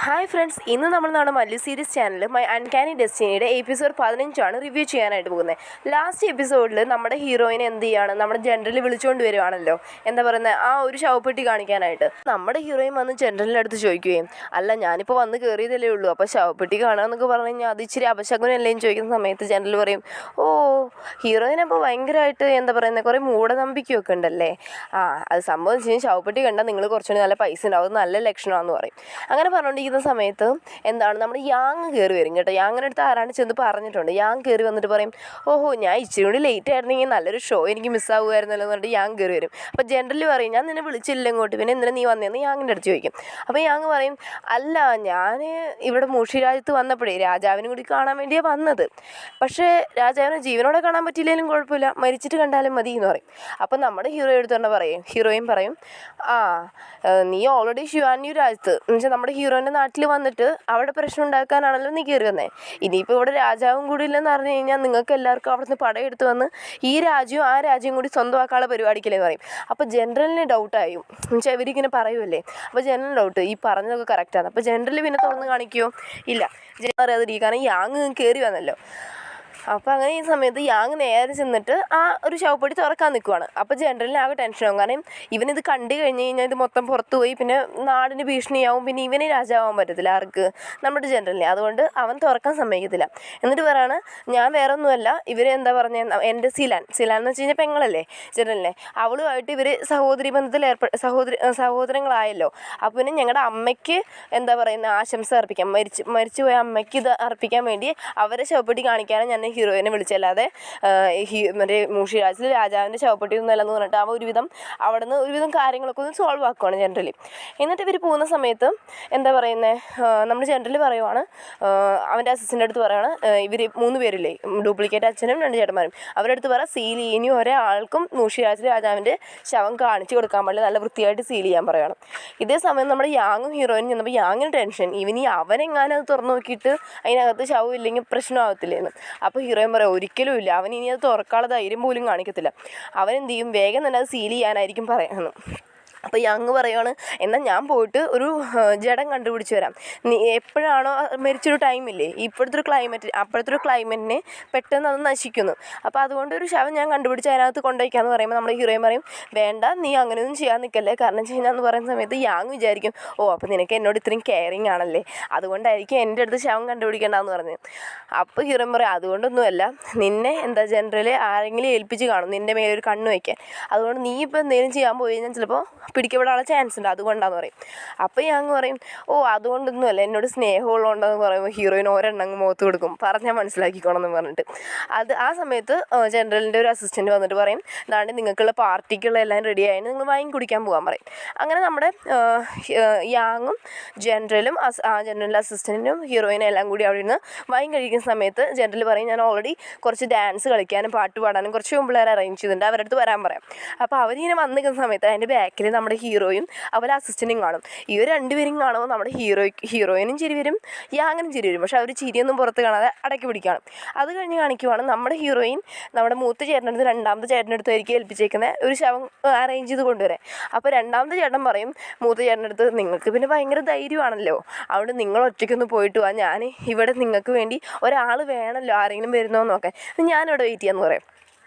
Hi friends, ഇന്ന് നമ്മൾ നമ്മുടെ Mallu series channel my uncanny ഡെസ്റ്റിനിയുടെ എപ്പിസോഡ് 15 റിവ്യൂ ചെയ്യാനായിട്ട് പോകുന്നത്. ലാസ്റ്റ് എപ്പിസോഡിൽ നമ്മുടെ ഹീറോയിനെ എന്ത് ചെയ്യാണ്, നമ്മുടെ ജനറൽ വിളിച്ചുകൊണ്ട് വരുവാണല്ലോ, എന്താ പറയുന്നത്, ആ ഒരു ശവപ്പെട്ടി കാണിക്കാനായിട്ട്. നമ്മുടെ ഹീറോയിൻ വന്ന് ജനറലിൻ്റെ അടുത്ത് ചോദിക്കുകയും, അല്ല ഞാനിപ്പോൾ വന്ന് കയറിയതല്ലേ ഉള്ളൂ, അപ്പോൾ ശവപ്പെട്ടി കാണുകയെന്നൊക്കെ പറഞ്ഞു കഴിഞ്ഞാൽ അത് ഇച്ചിരി അപശകുനല്ലേന്ന് ചോദിക്കുന്ന സമയത്ത് ജനറൽ പറയും, ഓ ഹീറോയിനപ്പോൾ ഭയങ്കരമായിട്ട് എന്താ പറയുന്നത്, കുറേ മൂഢനമ്പിക്കുകയൊക്കെ ഉണ്ടല്ലേ. അത് സംഭവം വെച്ച് കഴിഞ്ഞാൽ ശവപ്പെട്ടി കണ്ടാൽ നിങ്ങൾ കുറച്ചുകൂടി നല്ല പൈസ ഉണ്ടാവും, അത് നല്ല ലക്ഷണമാണെന്ന് പറയും. അങ്ങനെ പറഞ്ഞുകൊണ്ട് സമയത്ത് എന്താണ് നമ്മുടെ യാങ് കയറി വരും കേട്ടോ. യാങ്ങിൻ്റെ അടുത്ത് ആരാണ് ചെന്ന് പറഞ്ഞിട്ടുണ്ട്. യാങ് കയറി വന്നിട്ട് പറയും, ഓഹോ ഞാൻ ഇച്ചിരി കൂടി ലേറ്റ് ആയിരുന്നെങ്കിൽ നല്ലൊരു ഷോ എനിക്ക് മിസ്സാവുമായിരുന്നല്ലോ എന്ന് പറഞ്ഞിട്ട് യാങ് കയറി വരും. അപ്പോൾ ജനറൽ പറയും, ഞാൻ നിന്നെ വിളിച്ചില്ല ഇങ്ങോട്ട്, പിന്നെ എന്തിനാ നീ വന്നതെന്ന് യാങ്ങിൻ്റെ അടുത്ത് ചോദിക്കും. അപ്പോൾ യാങ് പറയും, അല്ല ഞാൻ ഇവിടെ മൂഷി രാജ്യത്ത് വന്നപ്പോഴേ രാജാവിനും കൂടി കാണാൻ വേണ്ടിയാണ് വന്നത്, പക്ഷേ രാജാവിനെ ജീവനോടെ കാണാൻ പറ്റിയില്ലെങ്കിലും കുഴപ്പമില്ല, മരിച്ചിട്ട് കണ്ടാലും മതി എന്ന് പറയും. അപ്പം നമ്മുടെ ഹീറോയിൻ പറയും, നീ ഓൾറെഡി ശിവാന്യു രാജ്യത്ത് എന്ന് വെച്ചാൽ നമ്മുടെ ഹീറോയിൻ്റെ നാട്ടിൽ വന്നിട്ട് അവിടെ പ്രശ്നം ഉണ്ടാക്കാനാണല്ലോ നീ കയറി വന്നേ. ഇനിയിപ്പോൾ ഇവിടെ രാജാവും കൂടി ഇല്ലെന്ന് പറഞ്ഞു കഴിഞ്ഞാൽ നിങ്ങൾക്ക് എല്ലാവർക്കും അവിടെ നിന്ന് പടയെടുത്ത് വന്ന് ഈ രാജ്യവും ആ രാജ്യം കൂടി സ്വന്തമാക്കാനുള്ള പരിപാടിക്കല്ലേ പറയും. അപ്പോൾ ജനറലിന് ഡൗട്ടായും, എന്നുവെച്ചാൽ ഇവരിങ്ങനെ പറയുമല്ലേ, അപ്പോൾ ജനറൽ ഡൗട്ട് ഈ പറഞ്ഞതൊക്കെ കറക്റ്റാണ്. അപ്പോൾ ജനറൽ പിന്നെ തുറന്ന് കാണിക്കുമോ? ഇല്ല, ജനറൽ അറിയാതിരിക്കും, കാരണം യാങ് കയറി വന്നല്ലോ. അപ്പോൾ അങ്ങനെ ഈ സമയത്ത് യാങ് നേരെ ചെന്നിട്ട് ആ ഒരു ശവപ്പെട്ടി തുറക്കാൻ നിൽക്കുവാണ്. അപ്പോൾ ജനറലിന് ആകെ ടെൻഷനാകും, കാരണം ഇവനിത് കണ്ടു കഴിഞ്ഞ് കഴിഞ്ഞാൽ ഇത് മൊത്തം പുറത്തു പോയി പിന്നെ നാടിന് ഭീഷണിയാവും, പിന്നെ ഇവന് രാജാവാൻ പറ്റത്തില്ല ആർക്ക്, നമ്മുടെ ജനറലിനെ. അതുകൊണ്ട് അവൻ തുറക്കാൻ സമ്മതിക്കത്തില്ല. എന്നിട്ട് പറയാണ്, ഞാൻ വേറെ ഒന്നുമല്ല, ഇവർ എന്താ പറഞ്ഞത്, എൻ്റെ സിലാൻ എന്ന് വെച്ച് കഴിഞ്ഞാൽ പെങ്ങളല്ലേ ജനറലിനെ, അവളുമായിട്ട് ഇവർ സഹോദരി ബന്ധത്തിൽ സഹോദരങ്ങളായല്ലോ. അപ്പോൾ പിന്നെ ഞങ്ങളുടെ അമ്മയ്ക്ക് എന്താ പറയുന്നത് ആശംസ അർപ്പിക്കാം, മരിച്ചുപോയ അമ്മയ്ക്ക് ഇത് അർപ്പിക്കാൻ വേണ്ടി അവരെ ശവപ്പെട്ടി കാണിക്കാനും ഞാൻ ഹീറോയിനെ വിളിച്ചല്ലാതെ മറ്റേ മൂഷി രാജ്യത്തിൽ രാജാവിൻ്റെ ശവപ്പെട്ടി ഒന്നും അല്ലെന്ന് പറഞ്ഞിട്ട് അവൻ അവിടെ നിന്ന് ഒരുവിധം കാര്യങ്ങളൊക്കെ ഒന്ന് സോൾവ് ആക്കുവാണ് ജനറലി. എന്നിട്ട് ഇവർ പോകുന്ന സമയത്ത് എന്താ പറയുന്നത്, നമ്മുടെ ജനറൽ പറയുവാണ്, അവൻ്റെ അസിസ്റ്റൻ്റ് അടുത്ത് പറയുകയാണ്, ഇവർ 3 പേരില്ലേ, ഡ്യൂപ്ലിക്കേറ്റ് അച്ഛനും 2 ചേട്ടന്മാരും, അവരുടെ അടുത്ത് സീൽ ഇനി ഒരാൾക്കും മൂഷി രാജ്യത്തിൽ രാജാവിൻ്റെ ശവം കാണിച്ചു കൊടുക്കാൻ പാടില്ല, നല്ല വൃത്തിയായിട്ട് സീൽ ചെയ്യാൻ പറയുകയാണ്. ഇതേ സമയം നമ്മുടെ യാങ്ങും ഹീറോയിനും ചെന്നപ്പോൾ യാങ്ങിന് ടെൻഷൻ, അവനെങ്ങാനും അത് തുറന്നു നോക്കിയിട്ട് അതിനകത്ത് ശവം ഇല്ലെങ്കിൽ പ്രശ്നമാകത്തില്ലേന്ന്. അപ്പോൾ ഹീറോയിൻ പറയാം, ഒരിക്കലും ഇല്ല, അവൻ ഇനി അത് തുറക്കാനുള്ള ധൈര്യം പോലും കാണിക്കത്തില്ല, അവൻ എന്ത് ചെയ്യും, വേഗം തന്നെ അത് സീൽ ചെയ്യാനായിരിക്കും പറയുന്നത്. അപ്പോൾ യാങ് പറയുവാണ്, എന്നാൽ ഞാൻ പോയിട്ട് ഒരു ജഡം കണ്ടുപിടിച്ച് വരാം, നീ എപ്പോഴാണോ മരിച്ചൊരു ടൈമില്ലേ, ഇപ്പോഴത്തെ ഒരു ക്ലൈമറ്റിനെ പെട്ടെന്ന് അത് നശിക്കുന്നു, അപ്പോൾ അതുകൊണ്ട് ഒരു ശവം ഞാൻ കണ്ടുപിടിച്ച് അതിനകത്ത് കൊണ്ടുവയ്ക്കാമെന്ന് പറയുമ്പോൾ നമ്മുടെ ഹീറോയിൻ പറയും, വേണ്ട നീ അങ്ങനെയൊന്നും ചെയ്യാൻ നിൽക്കല്ലേ, കാരണം വെച്ച് കഴിഞ്ഞാൽ എന്ന് പറയുന്ന സമയത്ത് യാങ് വിചാരിക്കും, അപ്പോൾ നിനക്ക് എന്നോട് ഇത്രയും കെയറിങ് ആണല്ലേ, അതുകൊണ്ടായിരിക്കും എൻ്റെ അടുത്ത് ശവം കണ്ടുപിടിക്കേണ്ടതെന്ന് പറഞ്ഞു. അപ്പോൾ ഹീറോയിൻ പറയും, അതുകൊണ്ടൊന്നുമല്ല, നിന്നെ എന്താ ജനറൽ ആരെങ്കിലും ഏൽപ്പിച്ച് കാണും നിൻ്റെ മേലൊരു കണ്ണ് വയ്ക്കാൻ, അതുകൊണ്ട് നീ ഇപ്പോൾ എന്തെങ്കിലും ചെയ്യാൻ പോയി കഴിഞ്ഞാൽ ചിലപ്പോൾ പിടിക്കപ്പെടാനുള്ള ചാൻസ് ഉണ്ട്, അതുകൊണ്ടാന്ന് പറയും. അപ്പോൾ യാങ് പറയും, അതുകൊണ്ടൊന്നുമല്ല, എന്നോട് സ്നേഹമുള്ളതുകൊണ്ടെന്ന് പറയുമ്പോൾ ഹീറോയിൻ ഒരെണ്ണം മുഖത്ത് കൊടുക്കും, പറഞ്ഞാൽ മനസ്സിലാക്കിക്കോണം എന്ന് പറഞ്ഞിട്ട്. ആ സമയത്ത് ജനറലിൻ്റെ ഒരു അസിസ്റ്റൻറ്റ് വന്നിട്ട് പറയും, അതാണ്ട് നിങ്ങൾക്കുള്ള പാർട്ടിക്കുള്ള എല്ലാം റെഡി ആയി, നിങ്ങൾ വൈൻ കുടിക്കാൻ പോകാൻ പറയും. അങ്ങനെ നമ്മുടെ യാങ്ങും ജനറലും ജനറലിൻ്റെ അസിസ്റ്റൻറ്റും ഹീറോയിനും എല്ലാം കൂടി അവിടെ നിന്ന് വൈൻ കഴിക്കുന്ന സമയത്ത് ജനറൽ പറയും, ഞാൻ ഓൾറെഡി കുറച്ച് ഡാൻസ് കളിക്കാനും പാട്ട് പാടാനും കുറച്ച് പിള്ളേരെ അറേഞ്ച് ചെയ്തിട്ടുണ്ട്, അവരുടെ അടുത്ത് വരാൻ പറയാം. അപ്പോൾ അവരിങ്ങനെ വന്ന് നിൽക്കുന്ന സമയത്ത് അതിൻ്റെ ബാക്കിൽ നമ്മുടെ ഹീറോയും അവരെ അസിസ്റ്റൻറ്റും കാണും. ഇവർ 2 പേരും കാണുമ്പോൾ നമ്മുടെ ഹീറോയിനും ചിരി വരും, യാങ്ങിനും ചിരി വരും, പക്ഷെ അവർ ചിരിയൊന്നും പുറത്ത് കാണാതെ അടക്കി പിടിക്കണം. അത് കഴിഞ്ഞ് കാണിക്കുവാണ് നമ്മുടെ ഹീറോയിൻ നമ്മുടെ മൂത്ത ചേട്ടൻ്റെ അടുത്ത് 2ാമത്തെ ചേട്ടൻ്റെ അടുത്തായിരിക്കും ഏൽപ്പിച്ചേക്കുന്നത് ഒരു ശവം അറേഞ്ച് ചെയ്ത് കൊണ്ടുവരാൻ. അപ്പോൾ 2ാമത്തെ ചേട്ടൻ പറയും മൂത്ത ചേട്ടൻ്റെ അടുത്ത്, നിങ്ങൾക്ക് പിന്നെ ഭയങ്കര ധൈര്യമാണല്ലോ, അവിടെ നിങ്ങൾ ഒറ്റയ്ക്കൊന്ന് പോയിട്ട് വാ, ഞാൻ ഇവിടെ നിങ്ങൾക്ക് വേണ്ടി ഒരാൾ വേണമല്ലോ, ആരെങ്കിലും വരുന്നോ നോക്കാൻ, ഞാനിവിടെ വെയിറ്റ് ചെയ്യാമെന്ന് പറയും.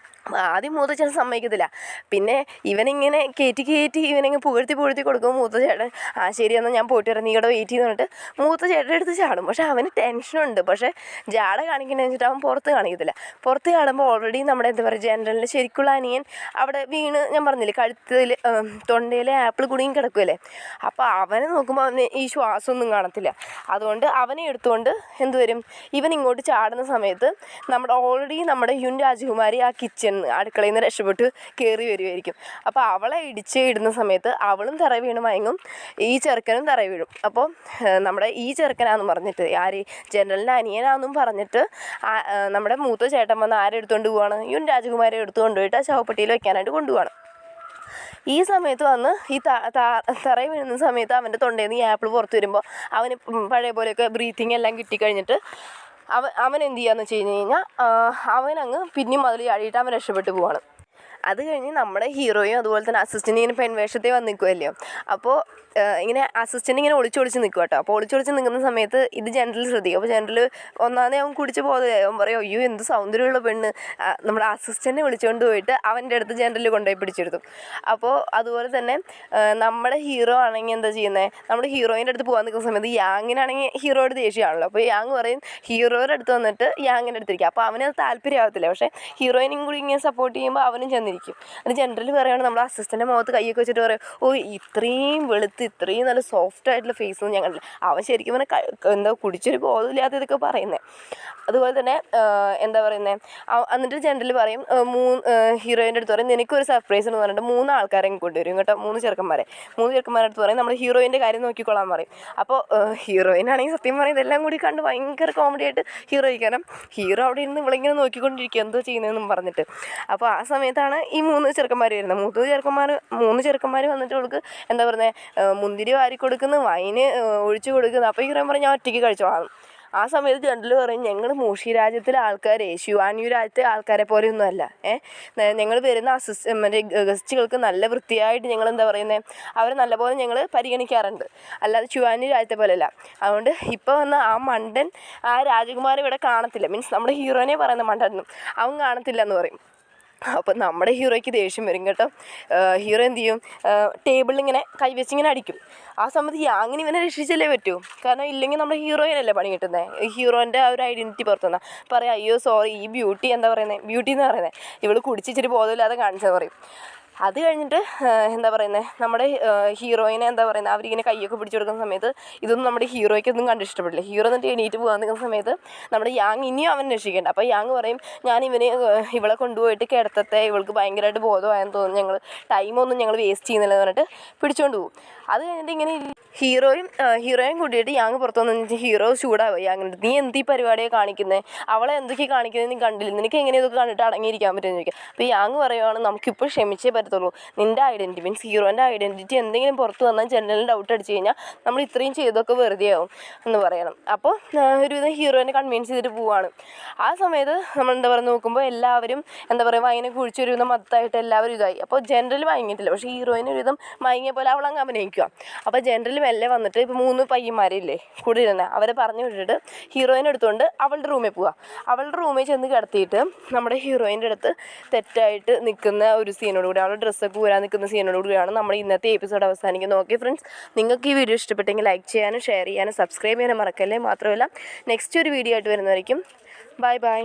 ആദ്യം മൂത്ത ചേട്ടൻ സമ്മതിക്കത്തില്ല, പിന്നെ ഇവനിങ്ങനെ കയറ്റി ഇവനിങ്ങനെ പുകഴ്ത്തി കൊടുക്കും. മൂത്ത ചേട്ടൻ ശരി എന്നാൽ ഞാൻ പോയിട്ട് വരാം, നീ ഇവിടെ വെയിറ്റ് ചെയ്തിട്ട് മൂത്ത ചേട്ടൻ്റെ അടുത്ത് ചാടും. പക്ഷേ അവന് ടെൻഷനുണ്ട്, പക്ഷേ ജാട കാണിക്കണമെന്ന് വെച്ചിട്ട് അവൻ പുറത്ത് കാണിക്കത്തില്ല. പുറത്ത് ചാടുമ്പോൾ ഓൾറെഡി നമ്മുടെ എന്താ പറയുക ജനറലിൻ്റെ ശരിക്കുള്ള അനിയൻ അവിടെ വീണ്, ഞാൻ പറഞ്ഞില്ലേ കഴുത്തിൽ തൊണ്ടയിലെ ആപ്പിൾ കുടുങ്ങി കിടക്കുമല്ലേ, അപ്പോൾ അവനെ നോക്കുമ്പോൾ അവന് ഈ ശ്വാസമൊന്നും കാണത്തില്ല. അതുകൊണ്ട് അവനെ എടുത്തുകൊണ്ട് എന്തുവരും, ഇവൻ ഇങ്ങോട്ട് ചാടുന്ന സമയത്ത് ഓൾറെഡി നമ്മുടെ യുൻ രാജകുമാരി ആ അടുക്കളയിൽ നിന്ന് രക്ഷപ്പെട്ട് കയറി വരുമായിരിക്കും. അപ്പോൾ അവളെ ഇടുന്ന സമയത്ത് അവളും തറ വീണ് മയങ്ങും, ഈ ചെറുക്കനും തറ വീഴും. അപ്പോൾ നമ്മുടെ ഈ ചെറുക്കനാണെന്ന് പറഞ്ഞിട്ട് ജനറലിൻ്റെ അനിയനാണെന്നും പറഞ്ഞിട്ട് നമ്മുടെ മൂത്ത ചേട്ടൻ വന്ന് ആരെടുത്തുകൊണ്ട് പോവാണ്, യുൻ രാജകുമാരെ എടുത്തുകൊണ്ട് പോയിട്ട് ആ ശവപ്പെട്ടിയിൽ വെക്കാനായിട്ട് കൊണ്ടുപോവാണ്. ഈ സമയത്ത് വന്ന് ഈ തറയിൽ വീഴുന്ന സമയത്ത് അവൻ്റെ തൊണ്ടയിൽ നിന്ന് ഈ ആപ്പിൾ പുറത്ത് വരുമ്പോൾ അവന് പഴയ പോലെയൊക്കെ ബ്രീത്തിങ് എല്ലാം കിട്ടിക്കഴിഞ്ഞിട്ട് അവൻ എന്ത് ചെയ്യാന്ന് വെച്ച് കഴിഞ്ഞ് കഴിഞ്ഞാൽ അവനങ്ങ് പിന്നെയും അതിൽ ചാടിയിട്ട് അവൻ രക്ഷപ്പെട്ടു പോവാണ്. അത് കഴിഞ്ഞ് നമ്മുടെ ഹീറോയും അതുപോലെ തന്നെ അസിസ്റ്റൻ്റ് ഇങ്ങനെ പെൺവേഷത്തിൽ വന്ന് നിൽക്കുമല്ലോ. അപ്പോൾ ഇങ്ങനെ അസിസ്റ്റൻ്റ് ഇങ്ങനെ ഒളിച്ചൊളിച്ച് നിൽക്കും കേട്ടോ. അപ്പോൾ ഒളിച്ചൊളിച്ച് നിൽക്കുന്ന സമയത്ത് ഇത് ജനറൽ ശ്രദ്ധിക്കും. അപ്പോൾ ജനറൽ ഒന്നാമതേ അവൻ കുടിച്ച് പോകുന്നത് അവൻ പറയും, അയ്യോ എന്ത് സൗന്ദര്യമുള്ള പെണ്ണ്. നമ്മുടെ അസിസ്റ്റൻ്റിനെ വിളിച്ചുകൊണ്ട് പോയിട്ട് അവൻ്റെ അടുത്ത് ജനറൽ കൊണ്ടുപോയി പിടിച്ചെടുത്തു. അപ്പോൾ അതുപോലെ തന്നെ നമ്മുടെ ഹീറോ ആണെങ്കിൽ എന്താ ചെയ്യുന്നത്, നമ്മുടെ ഹീറോയിൻ്റെ അടുത്ത് പോകാൻ നിൽക്കുന്ന സമയത്ത് യാങ്ങിനാണെങ്കിൽ ഹീറോയുടെ ദേഷ്യമാണല്ലോ. അപ്പോൾ യാങ് പറയും ഹീറോയുടെ അടുത്ത് വന്നിട്ട് യാങ്ങിൻ്റെ അടുത്തിരിക്കുക. അപ്പോൾ അവനത് താല്പര്യമാകത്തില്ല. പക്ഷേ ഹീറോയിനും കൂടി ഇങ്ങനെ സപ്പോർട്ട് ചെയ്യുമ്പോൾ അവനും ചെന്നിരിക്കും. അത് ജനറൽ പറയുകയാണ്, നമ്മുടെ അസിസ്റ്റൻ്റെ മുഖത്ത് കൈയൊക്കെ വെച്ചിട്ട് പറയും, ഓ ഇത്രയും വെളുത്ത് ഇത്രയും നല്ല സോഫ്റ്റ് ആയിട്ടുള്ള ഫേസൊന്നും ഞങ്ങൾ. അവൻ ശരിക്കും പറഞ്ഞാൽ എന്താ കുടിച്ചൊരു ബോധമില്ലാത്ത ഇതൊക്കെ പറയുന്നത്. അതുപോലെ തന്നെ എന്താ പറയുന്നത്, എന്നിട്ട് ജനറൽ പറയും ഹീറോയിൻ്റെ അടുത്ത് പറയും, നിനക്കൊരു സർപ്രൈസ് എന്ന് പറഞ്ഞിട്ട് 3 ആൾക്കാരെ കൊണ്ടുവരും കേട്ടോ. 3 ചെറുക്കന്മാരുടെ അടുത്ത് പറയും നമ്മുടെ ഹീറോയിൻ്റെ കാര്യം നോക്കിക്കൊള്ളാൻ പറയും. അപ്പോൾ ഹീറോയിനാണെങ്കിൽ സത്യം പറയും ഇതെല്ലാം കൂടി കണ്ട് ഭയങ്കര കോമഡി ആയിട്ട് ഹീറോയ്ക്ക്, കാരണം ഹീറോ അവിടെ ഇരുന്ന് ഇവളിങ്ങനെ നോക്കിക്കൊണ്ടിരിക്കുക എന്തോ ചെയ്യുന്നതെന്നും പറഞ്ഞിട്ട്. അപ്പോൾ ആ സമയത്താണ് ഈ 3 ചെറുക്കന്മാർ വരുന്നത്. 3 ചെറുക്കന്മാർ വന്നിട്ട് അവൾക്ക് എന്താ പറയുന്നത് മുന്തിരി വാരി കൊടുക്കുന്നു, വൈന് ഒഴിച്ചു കൊടുക്കുന്നു. അപ്പോൾ ഹീറോയിൻ പറയും ഞാൻ ഒറ്റയ്ക്ക് കഴിച്ചോളാം. ആ സമയത്ത് ജനറൽ പറയും ഞങ്ങൾ മൂഷി രാജ്യത്തിലെ ആൾക്കാരെ ശിവാന്യു രാജ്യത്തെ ആൾക്കാരെ പോലെയൊന്നും അല്ല. ഞങ്ങൾ വരുന്ന മറ്റേ ഗസ്റ്റുകൾക്ക് നല്ല വൃത്തിയായിട്ട് ഞങ്ങൾ എന്താ പറയുന്നത് അവരെ നല്ലപോലെ ഞങ്ങൾ പരിഗണിക്കാറുണ്ട്, അല്ലാതെ ശിവാന്യു രാജ്യത്തെ പോലെയല്ല. അതുകൊണ്ട് ഇപ്പോൾ വന്ന ആ മണ്ടൻ ആ രാജകുമാരൻ ഇവിടെ കാണത്തില്ല, മീൻസ് നമ്മുടെ ഹീറോനെ പറയുന്ന മണ്ടനും അവൻ കാണത്തില്ല എന്ന് പറയും. അപ്പം നമ്മുടെ ഹീറോയ്ക്ക് ദേഷ്യം വരും കേട്ടോ. ഹീറോ എന്ത് ചെയ്യും, ടേബിളിലിങ്ങനെ കൈവച്ചിങ്ങനെ അടിക്കും. ആ സമയത്ത് യാങ്ങിന് ഇവനെ രക്ഷിച്ചല്ലേ പറ്റൂ, കാരണം ഇല്ലെങ്കിൽ നമ്മുടെ ഹീറോയിനല്ലേ പണി കിട്ടുന്നത്. ഹീറോൻ്റെ ആ ഒരു ഐഡൻറ്റിറ്റി പുറത്തു വന്നാൽ പറയാം, അയ്യോ സോറി ഈ ബ്യൂട്ടി എന്താ പറയുന്നത് ബ്യൂട്ടി എന്ന് പറയുന്നത് ഇവൾ കുടിച്ചിച്ചിട്ട് ബോധമില്ലാതെ കാണിച്ചെന്ന് പറയും. അത് കഴിഞ്ഞിട്ട് എന്താ പറയുന്നത് നമ്മുടെ ഹീറോയിനെ എന്താ പറയുന്നത് അവരിങ്ങനെ കൈയൊക്കെ പിടിച്ചു കൊടുക്കുന്ന സമയത്ത് ഇതൊന്നും നമ്മുടെ ഹീറോയ്ക്കൊന്നും കണ്ട് ഇഷ്ടപ്പെടില്ല. ഹീറോ എന്നിട്ട് എണീറ്റ് പോകാൻ നിൽക്കുന്ന സമയത്ത് നമ്മുടെ യാങ് ഇനിയും അവൻ രക്ഷിക്കേണ്ട. അപ്പോൾ യാങ് പറയും ഞാൻ ഇവളെ കൊണ്ടുപോയിട്ട് കിടത്തത്തെ, ഇവൾക്ക് ഭയങ്കരമായിട്ട് ബോധമായെന്ന് തോന്നുന്നു, ഞങ്ങൾ ടൈമൊന്നും ഞങ്ങൾ വേസ്റ്റ് ചെയ്യുന്നില്ലെന്ന് പറഞ്ഞിട്ട് പിടിച്ചുകൊണ്ട് പോകും. അത് കഴിഞ്ഞിട്ട് ഇങ്ങനെ ഹീറോയും കൂട്ടിയിട്ട് യാങ് പുറത്തു വന്നു. ഹീറോ ചൂടാവുക യാങ്ങിൻ്റെ, നീ എന്ത് ഈ പരിപാടിയെ കാണിക്കുന്നത്, അവളെ എന്തൊക്കെ കാണിക്കുന്നത് നീ കണ്ടില്ല, നിനക്ക് എങ്ങനെ ഇതൊക്കെ കണ്ടിട്ട് അടങ്ങിയിരിക്കാൻ പറ്റുമെന്ന് ചോദിക്കുക. അപ്പോൾ യാങ് പറയുവാണ് നമുക്കിപ്പോൾ ക്ഷമിച്ചേ പറ്റത്തുള്ളൂ, നിൻ്റെ ഐഡൻറ്റിറ്റി മീൻസ് ഹീറോൻ്റെ ഐഡൻറ്റിറ്റി എന്തെങ്കിലും പുറത്ത് വന്നാൽ ജനറലിന് ഡൗട്ട് അടിച്ച് കഴിഞ്ഞാൽ നമ്മൾ ഇത്രയും ചെയ്തൊക്കെ വെറുതെ ആവും എന്ന് പറയണം. അപ്പോൾ ഒരുവിധം ഹീറോയിനെ കൺവിൻസ് ചെയ്തിട്ട് പോവാണ്. ആ സമയത്ത് നമ്മൾ എന്താ പറയുക നോക്കുമ്പോൾ എല്ലാവരും എന്താ പറയുക അതിനെ കുഴിച്ചൊരുവിധം മൊത്തമായിട്ട് എല്ലാവരും ഇതായി. അപ്പോൾ ജനറൽ മയങ്ങിയിട്ടില്ല, പക്ഷേ ഹീറോയിന് ഒരുവിധം മയങ്ങിയ പോലെ അവളങ്ങ് അഭിനയിക്കുക. അപ്പോൾ ജനറൽ മെല്ലെ വന്നിട്ട് ഇപ്പോൾ 3 പയ്യന്മാരില്ലേ കൂടെ ഇരുന്നെ അവരെ പറഞ്ഞു വിട്ടിട്ട് ഹീറോയിനെ എടുത്തുകൊണ്ട് അവളുടെ റൂമിൽ പോവുക. അവളുടെ റൂമിൽ ചെന്ന് കിടത്തിയിട്ട് നമ്മുടെ ഹീറോയിൻ്റെ അടുത്ത് തെറ്റായിട്ട് നിൽക്കുന്ന ഒരു സീനോടുകൂടി അവളുടെ ഡ്രസ്സൊക്കെ ഊരാൻ നിൽക്കുന്ന സീനോടുകൂടിയാണ് നമ്മുടെ ഇന്നത്തെ എപ്പിസോഡ് അവസാനിക്കുന്നത്. ഓക്കെ ഫ്രണ്ട്സ്, നിങ്ങൾക്ക് ഈ വീഡിയോ ഇഷ്ടപ്പെട്ടെങ്കിൽ ലൈക്ക് ചെയ്യാനും ഷെയർ ചെയ്യാനും സബ്സ്ക്രൈബ് ചെയ്യാനും മറക്കല്ലേ. മാത്രമല്ല നെക്സ്റ്റ് ഒരു വീഡിയോ ആയിട്ട് വരുന്നതായിരിക്കും. Bye bye.